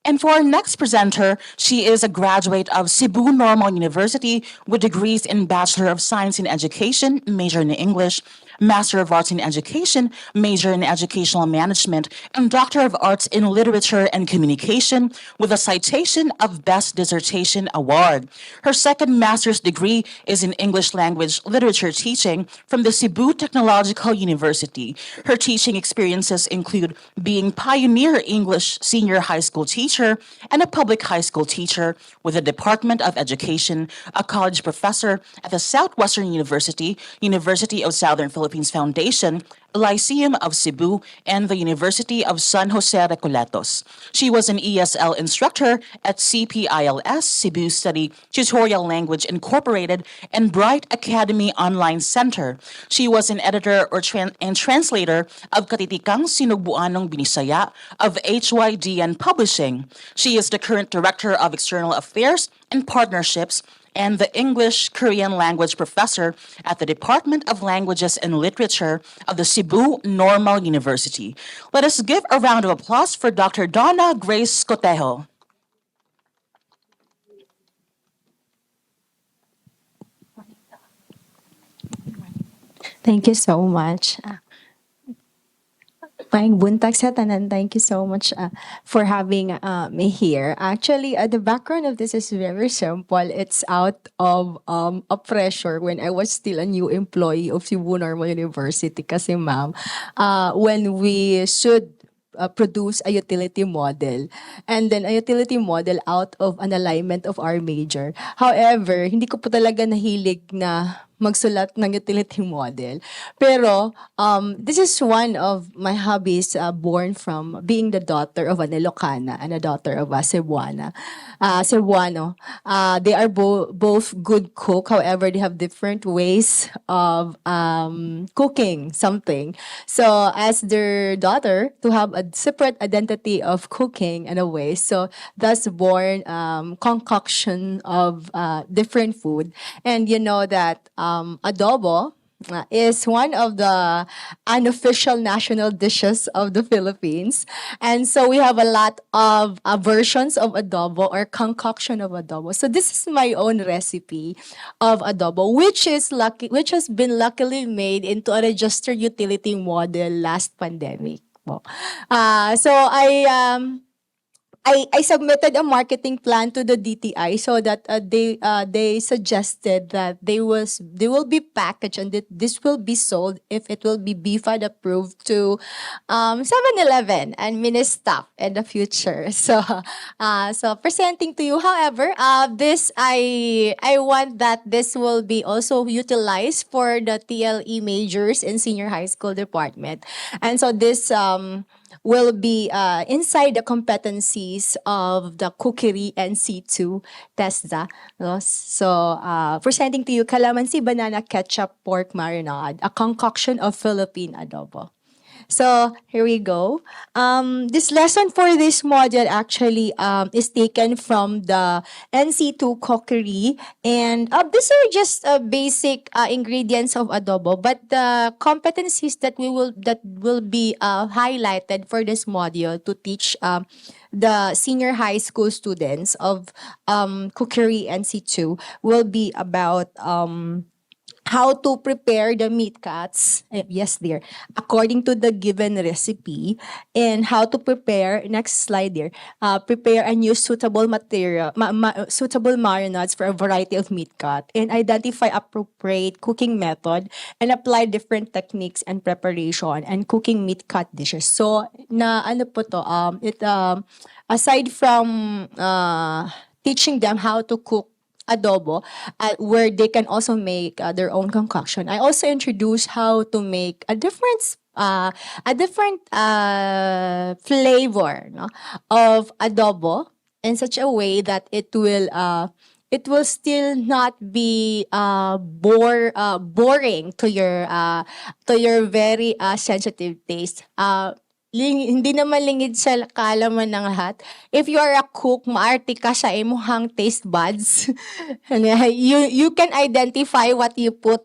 And for our next presenter, she is a graduate of Cebu Normal University with degrees in Bachelor of Science in Education, major in English, Master of Arts in Education, major in Educational Management, and Doctor of Arts in Literature and Communication with a citation of Best Dissertation Award. Her second master's degree is in English Language Literature Teaching from the Cebu Technological University. Her teaching experiences include being pioneer English senior high school teacher and a public high school teacher with the Department of Education, a college professor at the Southwestern University, University of Southern Philippines Foundation, Lyceum of Cebu, and the University of San Jose Recoletos. She was an ESL instructor at CPILS, Cebu Study Tutorial Language Incorporated, and Bright Academy Online Center. She was an editor and translator of Katitikang Sinugbuanong Binisaya of HYDN Publishing. She is the current Director of External Affairs and Partnerships and the English Korean language professor at the Department of Languages and Literature of the Cebu Normal University. Let us give a round of applause for Dr. Donna Grace Cotejo. Thank you so much. Maing buntag sa tanan. Thank you so much for having me here. Actually, the background of this is very simple. It's out of a pressure when I was still a new employee of Cebu Normal University. Kasi ma'am, when we should produce a utility model and then a utility model out of an alignment of our major. However, hindi ko po talaga nahilig na magsulat ng utility model. Pero this is one of my hobbies born from being the daughter of an Ilocana and a daughter of a Cebuana. Cebuano. They are both good cook. However, they have different ways of cooking something. So as their daughter, to have a separate identity of cooking in a way. So thus born concoction of different food. And you know that adobo is one of the unofficial national dishes of the Philippines. And so we have a lot of versions of adobo or concoction of adobo. So this is my own recipe of adobo, which has been luckily made into a registered utility model last pandemic. So I submitted a marketing plan to the DTI so that they suggested that they will be packaged and that this will be sold if it will be BFAD approved to 7-Eleven and Ministop in the future. So presenting to you, however, this I want that this will be also utilized for the TLE majors in senior high school department, and so this will be inside the competencies of the COOKERY and C2 TESDA. No? So, presenting to you Calamansi-Banana Ketchup Pork Marinade, a concoction of Philippine adobo. So here we go. This lesson for this module actually is taken from the NC2 cookery, and these are just basic ingredients of adobo. But the competencies that will be highlighted for this module to teach the senior high school students of cookery NC2 will be about how to prepare the meat cuts, yes dear, according to the given recipe, and how to prepare, next slide there, prepare and use suitable material, suitable marinades for a variety of meat cut, and identify appropriate cooking method, and apply different techniques and preparation and cooking meat cut dishes. So, ano po to, aside from teaching them how to cook adobo, where they can also make their own concoction, I also introduce how to make a different flavor, no, of adobo in such a way that it will still not be boring to your very sensitive taste. hindi naman lingid sa kaalaman ng lahat. If you are a cook, maarte ka sa imuhang taste buds. you can identify what you put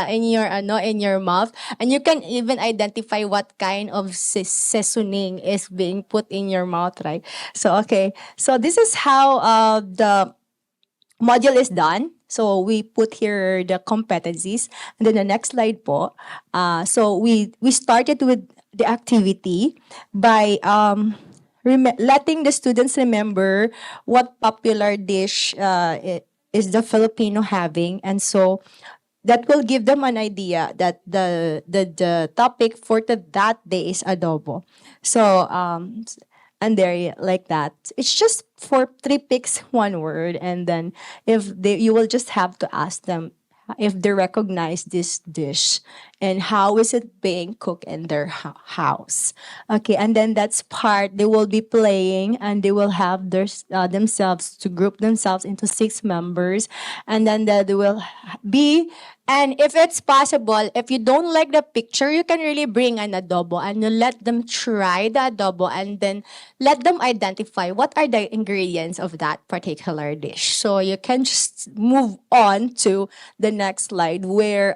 in your mouth, and you can even identify what kind of seasoning is being put in your mouth, right? So okay. So this is how the module is done. So we put here the competencies. And then the next slide po. So we started with the activity by letting the students remember what popular dish is the Filipino having. And so that will give them an idea that the topic for that day is adobo. So and there like that. It's just for 3 picks, 1 word, and then if you will just have to ask them if they recognize this dish and how is it being cooked in their house. Okay, and then that's part they will be playing, and they will have themselves to group themselves into 6 members, and then they will be. And if it's possible, if you don't like the picture, you can really bring an adobo and you let them try the adobo, and then let them identify what are the ingredients of that particular dish. So you can just move on to the next slide where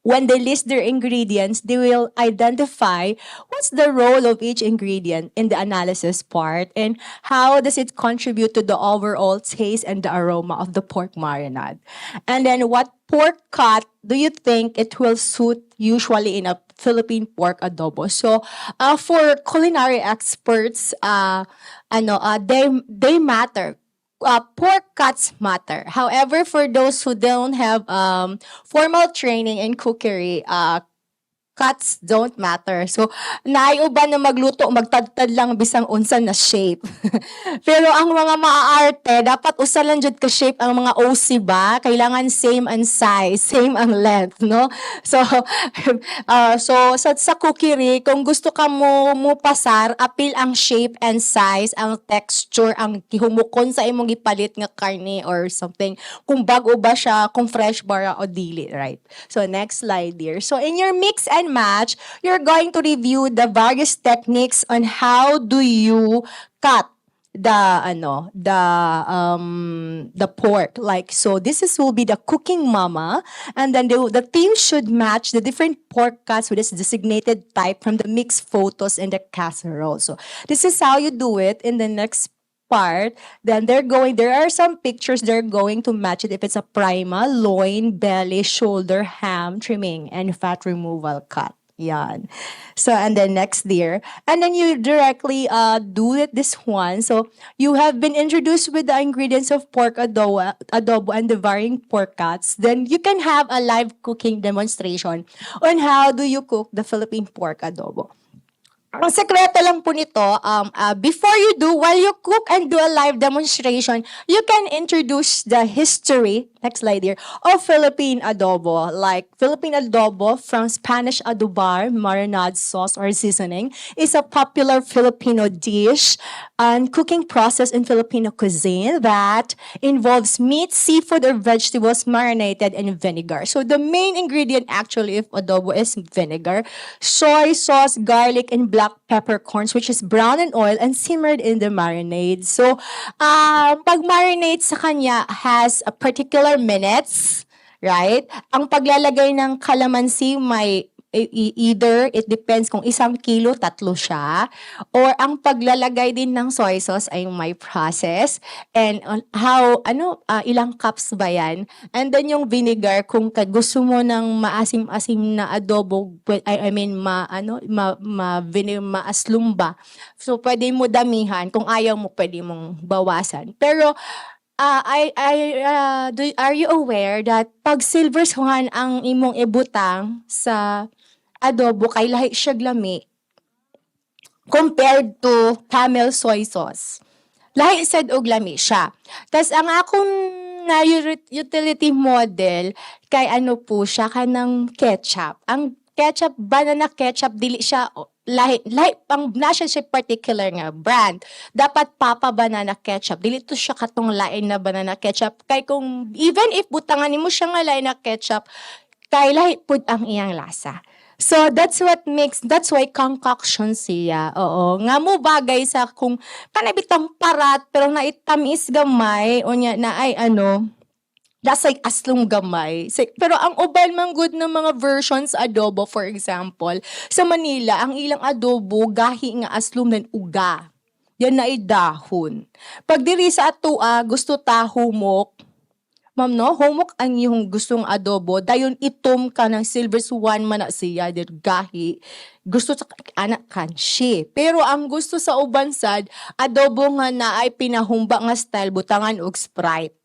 when they list their ingredients, they will identify what's the role of each ingredient in the analysis part and how does it contribute to the overall taste and the aroma of the pork marinade. And then what pork cut do you think it will suit usually in a Philippine pork adobo? So for culinary experts, they matter. Pork cuts matter. However, for those who don't have formal training in cookery, cuts don't matter. So, naiuban na magluto, magtadtad lang bisang unsa na shape. Pero ang mga maaarte, dapat usalan jud ka shape ang mga OC ba? Kailangan same ang size, same ang length, no? So, sa cookery, kung gusto ka mo pasar, apil ang shape and size, ang texture, ang gihumukon sa imong gipalit nga karne or something. Kung bago ba siya, kung fresh ba o dili, right? So, next slide dear. So, in your mix and match, you're going to review the various techniques on how do you cut the pork. Like, so this will be the cooking mama, and then the team should match the different pork cuts with this designated type from the mixed photos in the casserole. So this is how you do it. In the next part, then there are some pictures they're going to match it if it's a prima, loin, belly, shoulder, ham trimming, and fat removal cut. Yan. So, and then next there. And then you directly do it this one. So, you have been introduced with the ingredients of pork adobo and the varying pork cuts. Then you can have a live cooking demonstration on how do you cook the Philippine pork adobo. Ang sekreto lang po nito, before you do, while you cook and do a live demonstration, you can introduce the history, next slide here, of Philippine adobo. Like, Philippine adobo from Spanish adobar, marinade sauce or seasoning, is a popular Filipino dish and cooking process in Filipino cuisine that involves meat, seafood, or vegetables marinated in vinegar. So, the main ingredient actually of adobo is vinegar, soy sauce, garlic, and black peppercorns, which is browned in oil and simmered in the marinade. So, pag marinade sa kanya has a particular minutes, right? Ang paglalagay ng calamansi may either it depends kung 1 kilo, 3 siya, or ang paglalagay din ng soy sauce ay may process and how ilang cups ba yan, and then yung vinegar kung gusto mo ng maasim-asim na adobo, maaslum ba, so pwede mo damihan, kung ayaw mo pwede mong bawasan. Pero are you aware that pag silver swan ang imong ibutang sa adobo kay lahi siya glami compared to camel soy sauce? Lahi sad og lami siya. Tas ang akong na utility model kay po siya kanang ketchup. Ang ketchup, banana ketchup, dili siya lahi pang nasa siya particular nga brand. Dapat Papa Banana Ketchup. Dili to siya katong lain na banana ketchup. Kay kung even if butangan nimo siya nga lain na ketchup, kay lahi pud ang iyang lasa. So that's why concoction siya. Oo, nga mo bagay sa kung panabitang parat pero naitamis gamay o nya na ay ano, that's like aslong gamay. Pero ang uban man good ng mga versions adobo, for example, sa Manila, ang ilang adobo gahi nga aslom ng uga. Yan na dahon. Pag diri sa atua, gusto ta humok, ma'am, no? Humok ang iyong gustong adobo. Dayon itom ka ng silver swan man na siya. Gahi. Gusto sa anak kanshi. Pero ang gusto sa uban sad, adobo nga na ay pinahumba nga style, butangan og Sprite.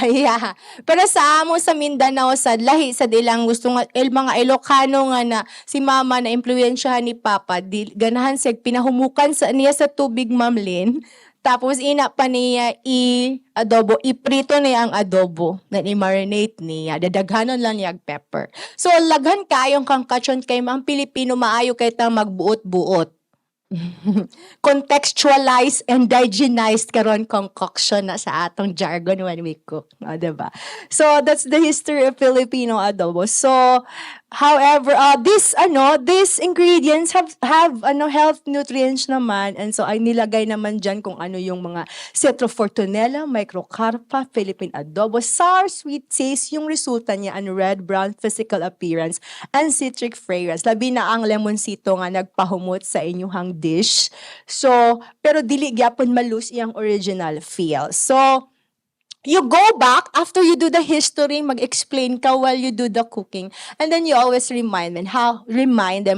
Yeah. Pero sa amo sa Mindanao sad, lahi sa ilang gusto nga, mga Ilocano nga na si mama na impluwensyahan ni papa, ganahan siya pinahumukan sa niya sa tubig, Ma'am Lynn. Tapos ina pa niya i-adobo, iprito niya ang adobo, na i-marinate niya, dadaghanon lang niya pepper. So laghan kayong concoction kay ang Pilipino maayo kay ta magbuot-buot. Contextualized and digenized karon concoction na sa atong jargon when we cook, diba? So that's the history of Filipino adobo. So however, these ingredients have health nutrients naman, and so ay nilagay naman diyan kung ano yung mga citrofortunella, microcarpa, Philippine adobo, sour sweet taste yung resulta niya, and red brown physical appearance and citric fragrance. Labi na ang lemonsito nga nagpahumot sa inyong dish. So pero dili gyapon malus iyang original feel. So you go back after you do the history, mag-explain ka while you do the cooking, and then you always remind them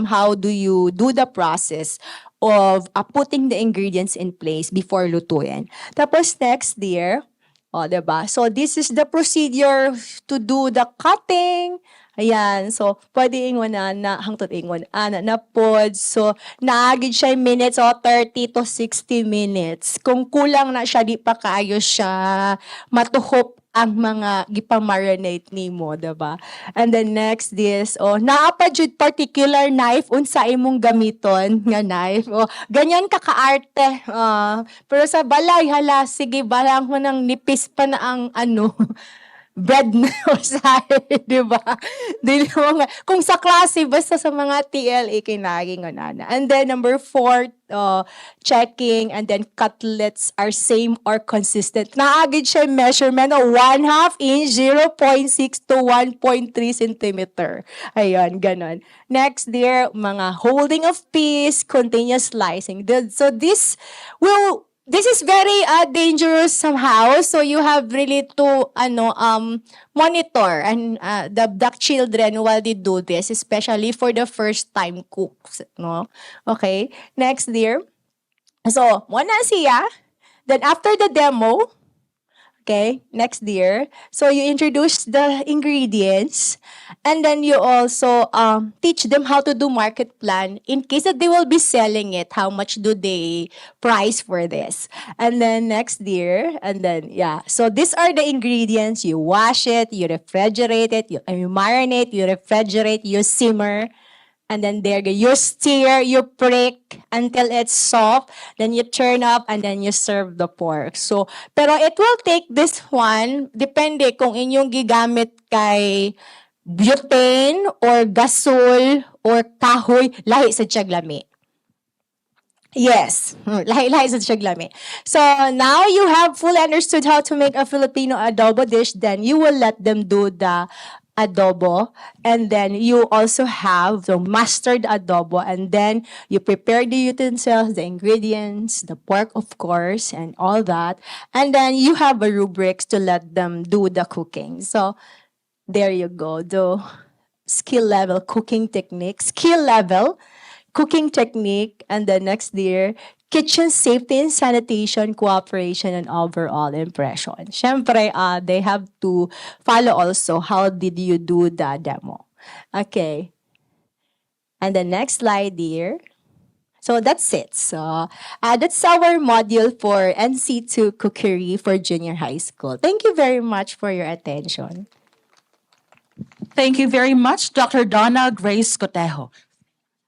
how do you do the process of putting the ingredients in place before lutuin. Tapos next, dear, diba? So this is the procedure to do the cutting. Ayan, so pwede ingon na hangtod ingon na pod. So naagid siya minutes 30 to 60 minutes. Kung kulang na siya, di pa kaayo siya matuhop ang mga gipang-marinate nimo, diba? And then next is, naa pa jud particular knife unsa imong gamiton nga knife. Ganyan ka kaarte. Pero sa balay, hala, sige, balang mo nang nipis pa na ang bread na usahay, di ba? Kung sa klase, basta sa mga TLA, kinaging anana. And then number 4, checking, and then cutlets are same or consistent. Naagid siya measurement of 1/2 inch, 0.6 to 1.3 centimeter. Ayun, ganon. Next, dear, mga holding of piece, continuous slicing. So this is very dangerous somehow. So you have really to monitor and the children while they do this, especially for the first time cooks, no? Okay. Next, dear. So, muna siya. Then after the demo, okay, next, dear. So you introduce the ingredients, and then you also teach them how to do market plan in case that they will be selling it. How much do they price for this? And then next, dear, and then so these are the ingredients. You wash it, you refrigerate it, you marinate, you refrigerate, you simmer. And then there you stir, you prick until it's soft. Then you turn up, and then you serve the pork. So, pero it will take this one, depende kung inyong gigamit kay butane or gasol or kahoy, lahi sa tiyaglami. Yes, lahi sa tiyaglami. So now you have fully understood how to make a Filipino adobo dish. Then you will let them do the adobo, and then you also have the mastered adobo, and then you prepare the utensils, the ingredients, the pork, of course, and all that, and then you have a rubrics to let them do the cooking. So there you go, the skill level cooking technique, and the next, dear, kitchen safety and sanitation, cooperation, and overall impression. Syempre, they have to follow also how did you do the demo. Okay. And the next slide, dear. So that's it. So that's our module for NC2 Cookery for junior high school. Thank you very much for your attention. Thank you very much, Dr. Donna Grace Cotejo.